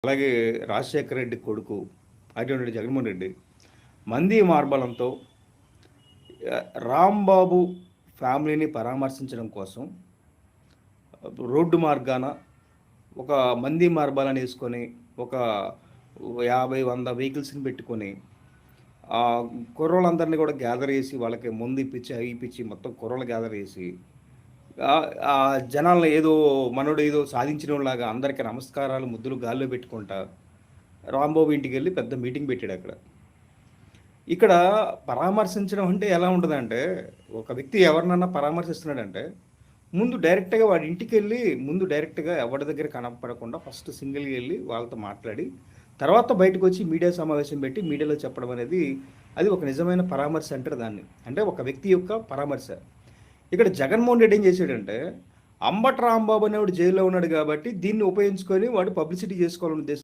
అలాగే రాజశేఖర రెడ్డి కొడుకు అయినటువంటి జగన్మోహన్ రెడ్డి మంది మార్బలంతో రాంబాబు ఫ్యామిలీని పరామర్శించడం కోసం రోడ్డు మార్గాన ఒక మంది మార్బాలని వేసుకొని ఒక 50-100 వెహికల్స్ని పెట్టుకొని కుర్రోళ్ళందరినీ కూడా గ్యాదర్ చేసి వాళ్ళకి ముందు ఇప్పించి అవి ఇప్పించి మొత్తం కుర్రోళ్ళు గ్యాదర్ చేసి ఆ జనాలను ఏదో మనోడు ఏదో సాధించినలాగా అందరికీ నమస్కారాలు ముద్దులు గాల్లో పెట్టుకుంటా రాంబాబు ఇంటికి వెళ్ళి పెద్ద మీటింగ్ పెట్టాడు అక్కడ. ఇక్కడ పరామర్శించడం అంటే ఎలా ఉంటుందంటే, ఒక వ్యక్తి ఎవరినన్నా పరామర్శిస్తున్నాడంటే ముందు డైరెక్ట్గా వాడి ఇంటికి వెళ్ళి ముందు డైరెక్ట్గా ఎవరి దగ్గర కనపడకుండా ఫస్ట్ సింగిల్గా వెళ్ళి వాళ్ళతో మాట్లాడి తర్వాత బయటకు వచ్చి మీడియా సమావేశం పెట్టి మీడియాలో చెప్పడం అనేది అది ఒక నిజమైన పరామర్శ అంటారు దాన్ని. అంటే ఒక వ్యక్తి యొక్క పరామర్శ. ఇక్కడ జగన్మోహన్ రెడ్డి ఏం చేశాడంటే, అంబటి రాంబాబు అనేవాడు జైల్లో ఉన్నాడు కాబట్టి దీన్ని ఉపయోగించుకొని వాడు పబ్లిసిటీ చేసుకోవాలనే ఉద్దేశం